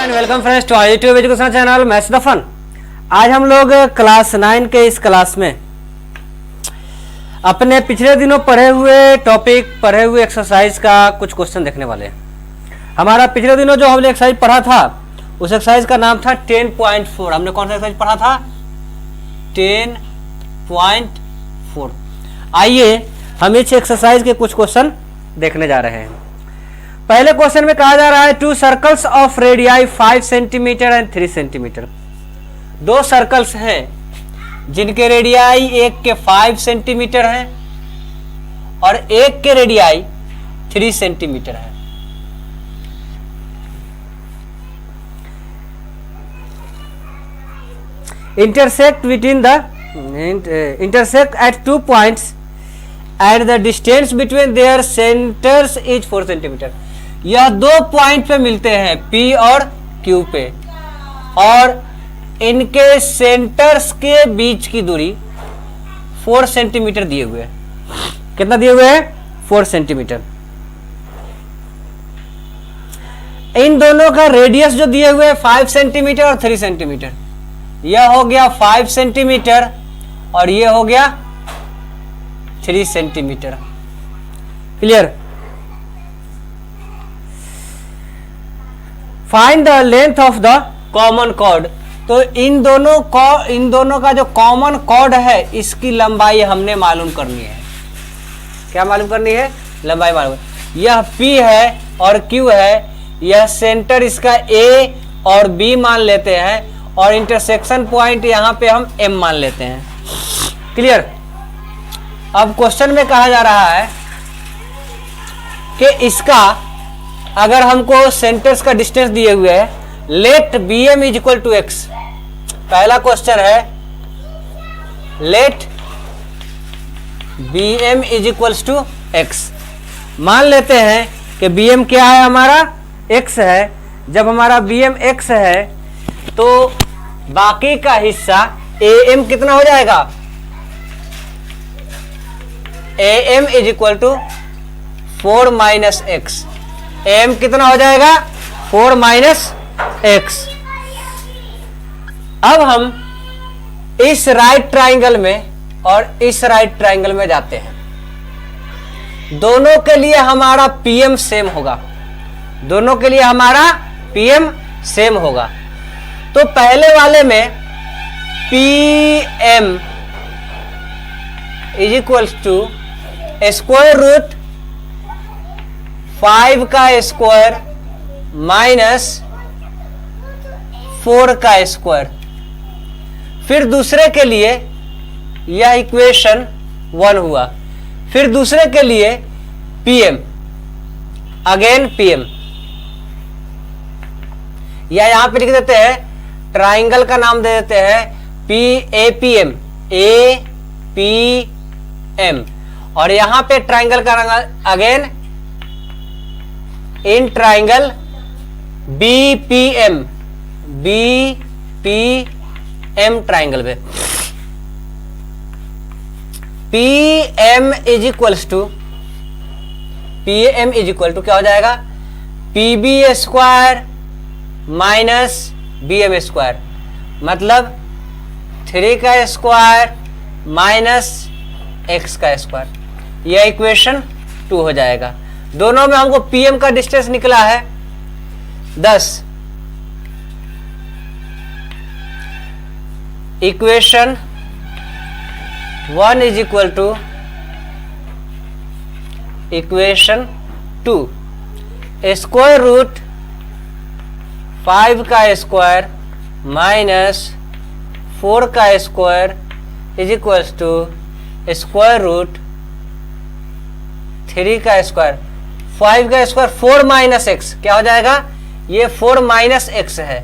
And welcome friends to YouTube education channel maths the fun. आज हम लोग class 9 के इस क्लास में अपने पिछले दिनों पढ़े हुए एक्सरसाइज का कुछ क्वेश्चन देखने वाले हैं। हमारा पिछले दिनों जो हमने एक्सरसाइज पढ़ा था उस एक्सरसाइज का नाम था 10.4। हमने कौन सा एक्सरसाइज पढ़ा था? 10.4। आइए हम इस एक्सरसाइज के कुछ क्वेश्चन देखने जा रहे हैं। पहले क्वेश्चन में कहा जा रहा है to circles of radii 5 centimetre and 3 centimetre. दो सर्कल्स हैं जिनके रेडियाई एक के 5 सेंटीमीटर है और एक के रेडियाई 3 सेंटीमीटर है। Intersect at 2 points and the distance between their centers is 4 centimetre. यह दो पॉइंट पे मिलते हैं P और Q पे और इनके सेंटर्स के बीच की दूरी 4 सेंटीमीटर दिए हुए हैं। कितना दिए हुए हैं? 4 सेंटीमीटर। इन दोनों का रेडियस जो दिए हुए हैं 5 सेंटीमीटर और 3 सेंटीमीटर। यह हो गया 5 सेंटीमीटर और यह हो गया 3 centimetre. Clear? Find the length of the common chord. तो इन दोनों का जो कॉमन कॉर्ड है इसकी लंबाई हमने मालूम करनी है। क्या मालूम करनी है? लंबाई मालूम। यह P है और Q है। यह सेंटर इसका A और B मान लेते हैं और इंटरसेक्शन पॉइंट यहां पे हम M मान लेते हैं। क्लियर? अब क्वेश्चन में कहा जा रहा है कि इसका अगर हमको सेंटर्स का डिस्टेंस दिए हुए है, let BM is equal to x। पहला क्वेश्चन है let BM is equals to x। मान लेते हैं कि BM क्या है? हमारा x है। जब हमारा BM x है तो बाकी का हिस्सा AM कितना हो जाएगा? AM is equal to 4 minus x. AM कितना हो जाएगा? 4 माइनस एक्स। अब हम इस राइट ट्राइंगल में और इस राइट ट्राइंगल में जाते हैं। दोनों के लिए हमारा PM सेम होगा। दोनों के लिए हमारा PM सेम होगा। तो पहले वाले में PM is equals to square root 5 का स्क्वायर माइनस 4 का स्क्वायर। फिर दूसरे के लिए यह इक्वेशन 1 हुआ। फिर दूसरे के लिए PM, अगेन PM, या यहां पे लिख देते हैं ट्राइंगल का नाम दे देते हैं APM, APM। और यहां पे ट्राइंगल का again in triangle BPM, BPM triangle पे PM इज इक्वल्स टू क्या हो जाएगा? PB square minus BM square, मतलब 3 का स्क्वायर माइनस x का स्क्वायर। यह इक्वेशन 2 हो जाएगा। दोनों में हमको PM का डिस्टेंस निकला है 10। Equation 1 is equal to equation 2 square root 5 का स्क्वायर माइनस 4 का square is equals to square root 3 का स्क्वायर। 5 का स्क्वायर 4 माइनस एक्स क्या हो जाएगा? ये 4 माइनस एक्स है।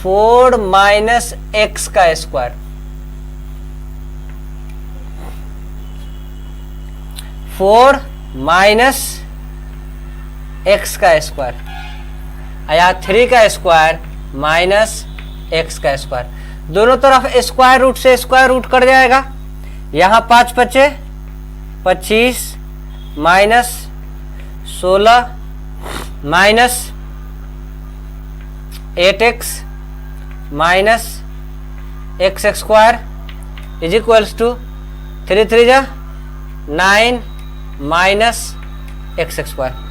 4 माइनस एक्स का स्क्वायर। 4 माइनस एक्स का स्क्वायर या 3 का स्क्वायर माइनस एक्स का स्क्वायर। दोनों तरफ स्क्वायर रूट से स्क्वायर रूट कट जाएगा। यहां 5 बचे 25 minus 16 minus 8x minus x square is equals to 3 3 जा 9 माइनस एक्स स्क्वायर।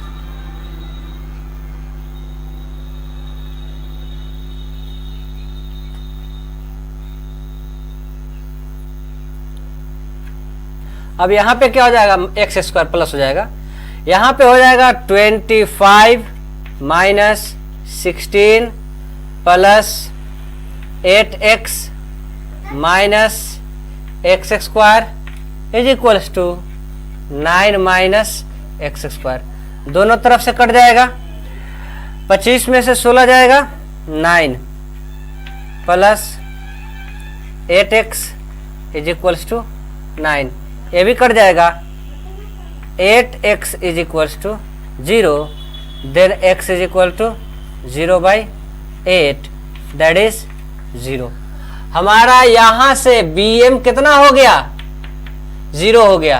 अब यहां पे क्या हो जाएगा, एक्स स्क्वायर प्लस हो जाएगा, यहां पे हो जाएगा 25 minus 16 plus 8x minus x square is equals to 9 minus x square. दोनों तरफ से कट जाएगा, 25 में से 16 जाएगा, 9 plus 8x is equals to 9, ये भी कट जाएगा, 8x is equals to 0, then x is equal to 0/8 that is 0। हमारा यहां से bm कितना हो गया, 0 हो गया।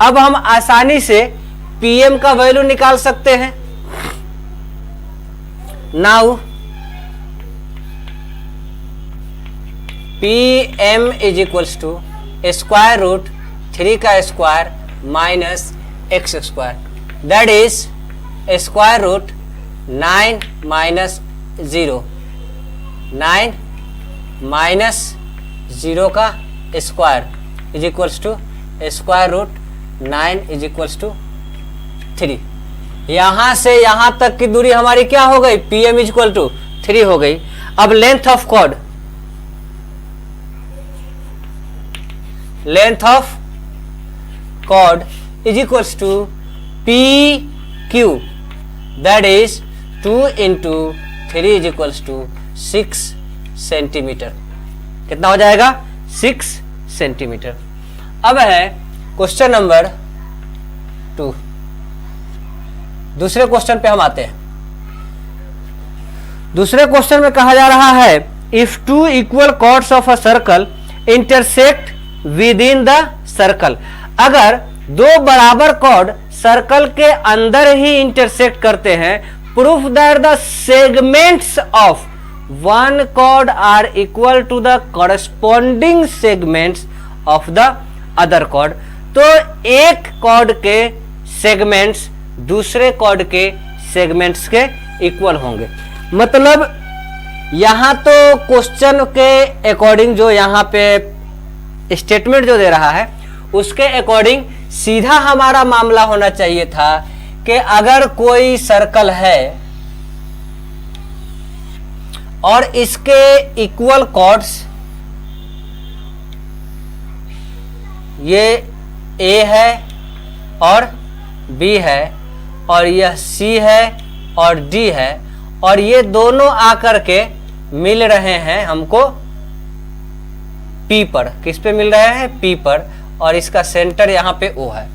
अब हम आसानी से pm का वैल्यू निकाल सकते हैं। Now pm is equals to square root 3 का square minus x square that is square root 9 minus 0, 9 minus 0 का square is equals to square root 9 is equals to 3। यहां से यहां तक की दूरी हमारी क्या हो गई, pm इज इक्वल टू 3 हो गई। अब length of chord, length of chord is equals to PQ that is 2 into 3 is equals to 6 centimetre. कितना हो जाएगा, 6 सेंटीमीटर। अब है क्वेश्चन नंबर 2। दूसरे क्वेश्चन पे हम आते हैं। दूसरे क्वेश्चन में कहा जा रहा है if 2 equal chords of a circle intersect within the circle, अगर दो बराबर कॉर्ड सर्कल के अंदर ही इंटरसेक्ट करते हैं, proof that the segments of one chord are equal to the corresponding segments of the other chord. तो एक cord के सेगमेंट्स दूसरे कॉर्ड के सेगमेंट्स के इक्वल होंगे। मतलब यहां तो क्वेश्चन के अकॉर्डिंग जो यहां पे स्टेटमेंट जो दे रहा है उसके अकॉर्डिंग सीधा हमारा मामला होना चाहिए था कि अगर कोई सर्कल है और इसके इक्वल कॉर्ड्स ये A है और B है और यह C है और D है और ये दोनों आकर के मिल रहे हैं हमको P पर। किस पे मिल रहे हैं, P पर, और इसका सेंटर यहां पे O है।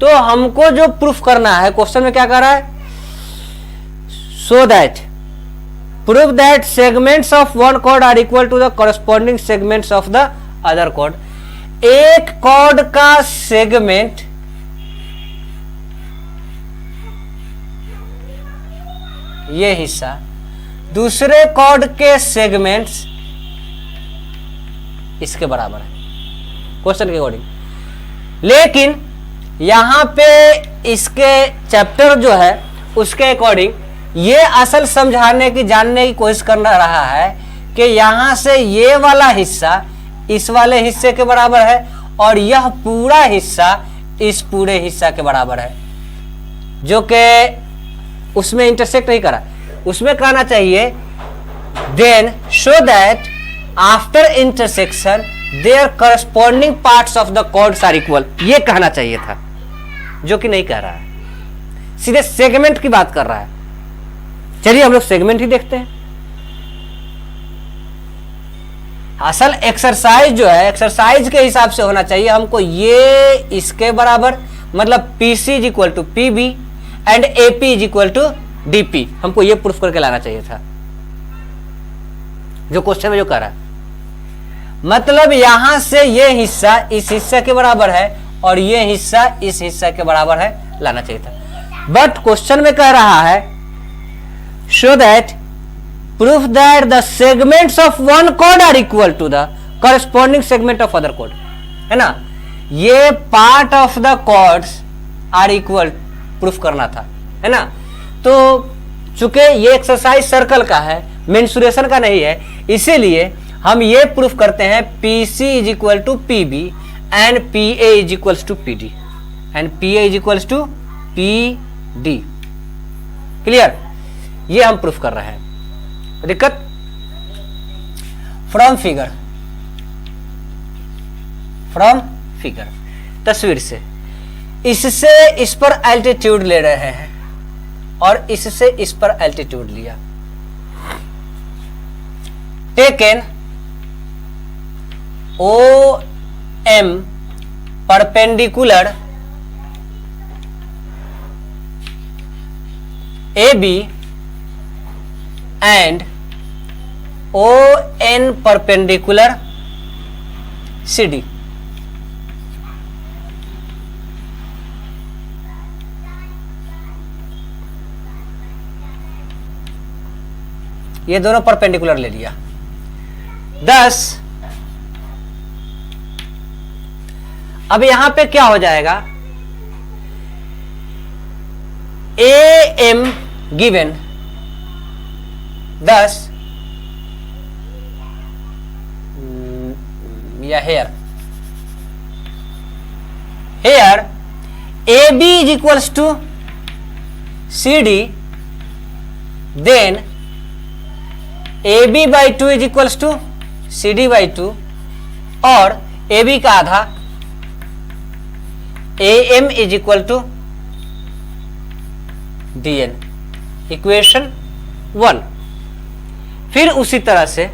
तो हमको जो प्रूफ करना है, क्वेश्चन में क्या कर रहा है, so that proof that segments of one chord are equal to the corresponding segments of the other chord. एक कॉर्ड का सेगमेंट ये हिस्सा दूसरे कॉर्ड के सेगमेंट्स इसके बराबर है क्वेश्चन के अकॉर्डिंग। लेकिन यहां पे इसके चैप्टर जो है उसके अकॉर्डिंग ये असल समझाने की जानने की कोशिश कर रहा है कि यहां से ये वाला हिस्सा इस वाले हिस्से के बराबर है और यह पूरा हिस्सा इस पूरे हिस्सा के बराबर है, जो कि उसमें इंटरसेक्ट नहीं करा। उसमें कहना चाहिए then show that after intersection their corresponding parts of the chords are equal, ये कहना चाहिए था, जो कि नहीं कह रहा है, सीधे सेगमेंट की बात कर रहा है। चलिए हम लोग सेगमेंट ही देखते हैं। असल एक्सरसाइज जो है एक्सरसाइज के हिसाब से होना चाहिए हमको, ये इसके बराबर मतलब PC is equal to PB and AP is equal to DP, हमको ये प्रूफ करके लाना चाहिए था जो क्वेश्चन में जो कर रहा है। मतलब यहां से ये हिस्सा इस हिस्से के बराबर है और ये हिस्सा इस हिस्से के बराबर है, लाना चाहिए था। बट क्वेश्चन में कह रहा है show that proof that the segments of one chord are equal to the corresponding segment of other chord, है ना, ये part of the chords are equal proof करना था, है ना। तो चूंकि ये एक्सरसाइज सर्कल का है, मेंसुरेशन का नहीं है, इसीलिए हम ये प्रूफ करते हैं PC is equal to PB and PA is equals to PD and PA is equals to PD। Clear, ये हम प्रूफ कर रहे हैं। दिक्कत फ्रॉम फिगर तस्वीर से, इससे इस पर एल्टीट्यूड ले रहे हैं और इससे इस पर एल्टीट्यूड लिया। Taken OM perpendicular AB and ON perpendicular CD। ये दोनों परपेंडिकुलर ले लिया। 10 अब यहां पे क्या हो जाएगा, AM गिवन 10 या hair AB is equals to CD, then AB by 2 is equals to CD by 2 और AB का आधा AM is equal to DN, equation 1। फिर उसी तरह से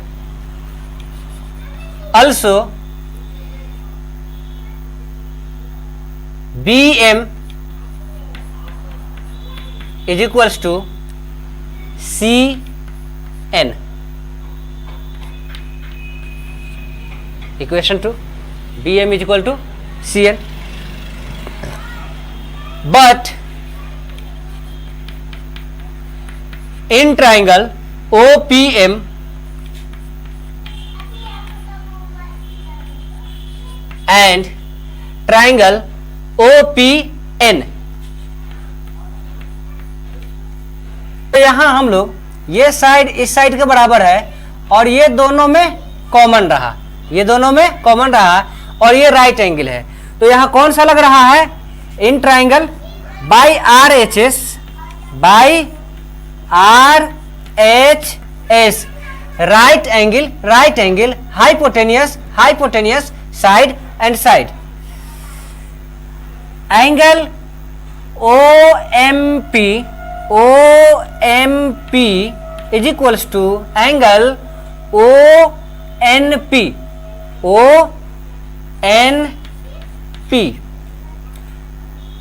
also BM is equals to CN, equation 2, BM is equal to CN, but in triangle OPM and triangle OPN, तो यहां हम लोग ये साइड इस साइड के बराबर है और ये दोनों में कॉमन रहा, ये दोनों में कॉमन रहा और ये राइट एंगल है, तो यहां कौन सा लग रहा है, in triangle by RHS right angle hypotenuse side and side, angle OMP is equals to angle ONP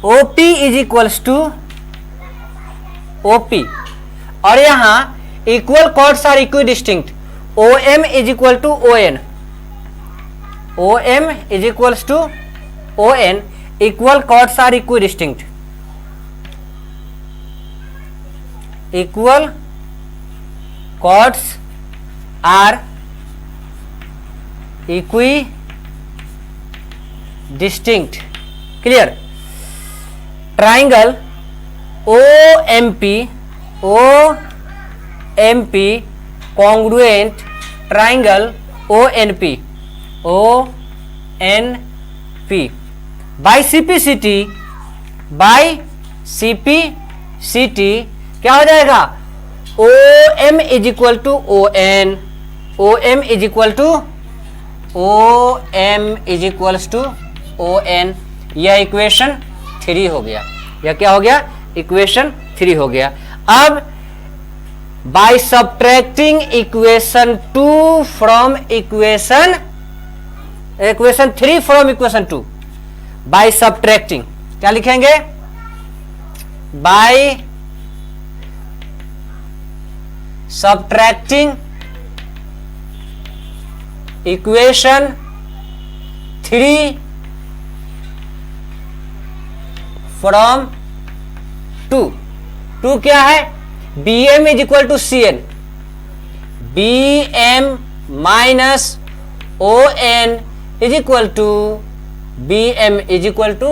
OP is equals to OP और यहां equal chords are equidistant, OM is equal to OM is equals to ON, equal chords are equidistant, equal chords are equidistant. Clear, triangle OMP congruent triangle ONP by CPCT क्या हो जाएगा, OM is equal to OM is equals to ON, यह equation 3 हो गया, यह क्या हो गया, इक्वेशन 3 हो गया। अब by subtracting equation 2 from equation 3 from equation 2, by subtracting क्या लिखेंगे, बाय सब्ट्रैक्टिंग इक्वेशन 3 फ्रॉम 2 क्या है, B M is equal to C N, B M minus O N is equal to B M is equal to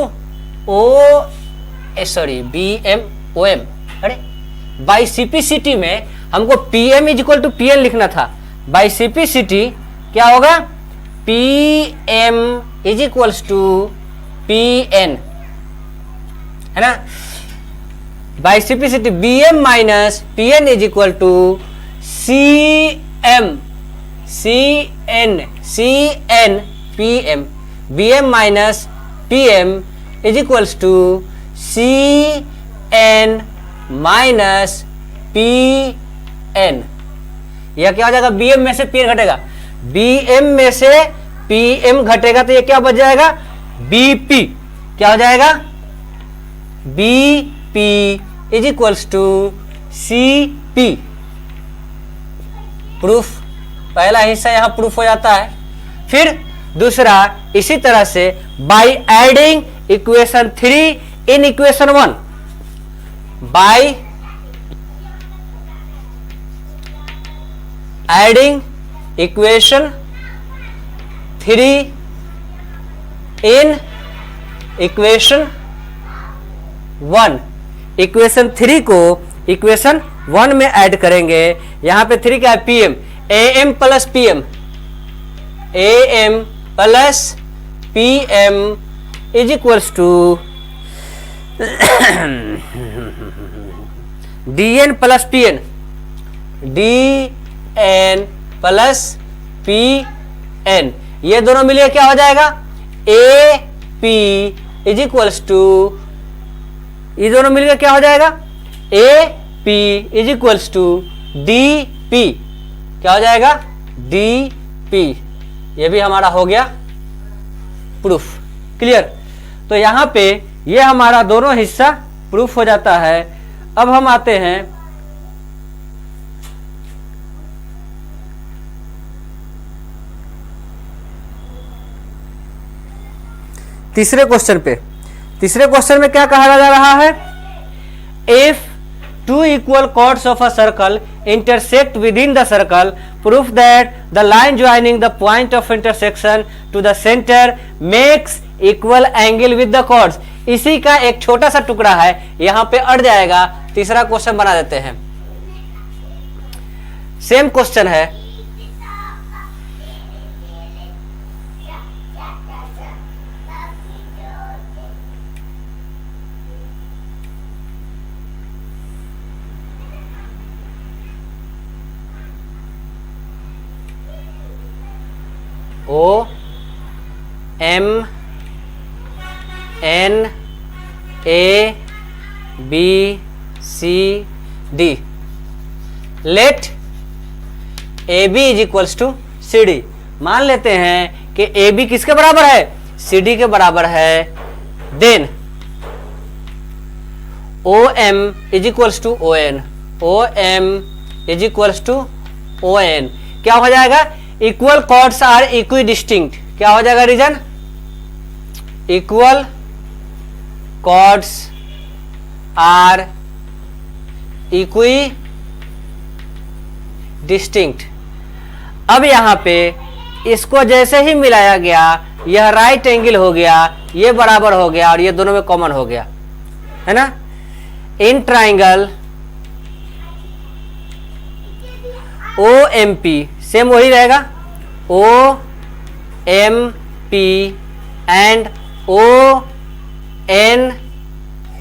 B M O M. अरे by CPCT में हमको P M is equal to P N लिखना था, by CPCT क्या होगा, P M is equals to P N, है ना। By CPCT B M minus P N is equal to C M P M, B M minus P M is equals to C N minus P N. यह क्या हो जाएगा, B M में से P N घटेगा, B M में से P M घटेगा तो ये क्या बच जाएगा, बीपी। क्या हो जाएगा, BP is equals to C P. Proof, पहला हिस्सा यहां प्रूफ हो जाता है। फिर दूसरा इसी तरह से by adding equation 3 in equation 1, by adding equation 3 in equation 1, equation 3 को इक्वेशन 1 में ऐड करेंगे। यहां पे 3 क्या है, P M, A M plus P M, A M plus P M is equals to D N plus P N, D N plus P N, ये दोनों मिलिए क्या हो जाएगा, A P is equals to, ये दोनों मिलकर क्या हो जाएगा, A P is equals to D P. क्या हो जाएगा, डी पी। ये भी हमारा हो गया प्रूफ। क्लियर। तो यहां पे ये हमारा दोनों हिस्सा प्रूफ हो जाता है। अब हम आते हैं तीसरे क्वेश्चन पे। तीसरे क्वेश्चन में क्या कहा जा रहा है, if two equal chords of a circle intersect within the circle, prove that the line joining the point of intersection to the center makes equal angle with the chords। इसी का एक छोटा सा टुकड़ा है, यहां पे अड़ जाएगा। तीसरा क्वेश्चन बना देते हैं। सेम क्वेश्चन है, O M N A B C D, let A B is equals to C D. मान लेते हैं कि ए बी किसके बराबर है, सी डी के बराबर है। Then O M is equals to O N, O M is equals to O N. क्या हो जाएगा, equal chords are equidistant. क्या हो जाएगा reason, equal chords are equidistant. अब यहां पे इसको जैसे ही मिलाया गया, यह राइट एंगल हो गया, ये बराबर हो गया और ये दोनों में कॉमन हो गया, है ना। In triangle O M P same वही रहेगा, O M P and O N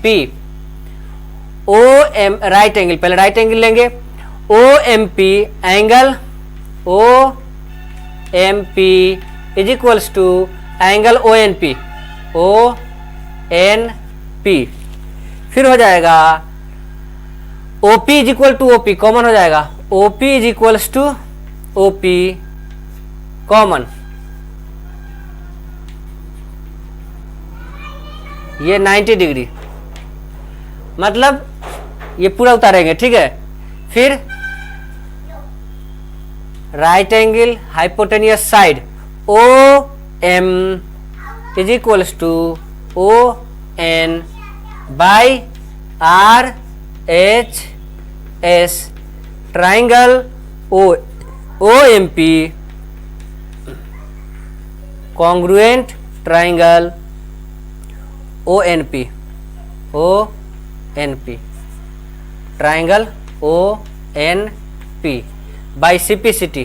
P. O M right angle, पहले राइट एंगल लेंगे, O M P angle O M P is equals to angle O N P, O N P. फिर हो जाएगा O P is equal to O P, common हो जाएगा, O P is equals to O P common. ये 90 degree, मतलब ये पूरा उतारेंगे, ठीक है। फिर right angle hypotenuse side O M is equals to O N by R H S triangle O M P congruent triangle O N P triangle O N P by CPCT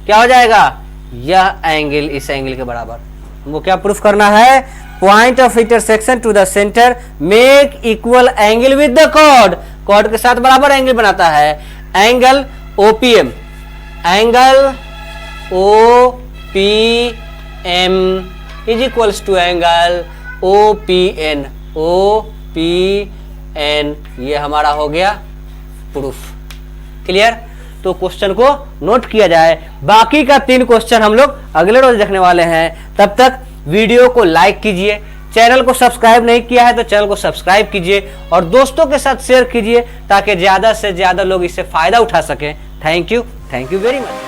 क्या हो जाएगा, यह एंगल इस angle के बराबर। हमको क्या proof करना है, point of intersection to the centre make equal angle with the chord, chord के साथ बराबर एंगल बनाता है। Angle OPM, angle OPM is equals to angle OPN, ये हमारा हो गया प्रूफ। क्लियर? तो क्वेश्चन को नोट किया जाए, बाकी का 3 क्वेश्चन हम लोग अगले रोज देखने वाले हैं। तब तक वीडियो को लाइक कीजिए, चैनल को सब्सक्राइब नहीं किया है तो चैनल को सब्सक्राइब कीजिए और दोस्तों के साथ शेयर कीजिए ताकि ज्यादा से ज्यादा लोग इससे फायदा उठा सकें। Thank you very much.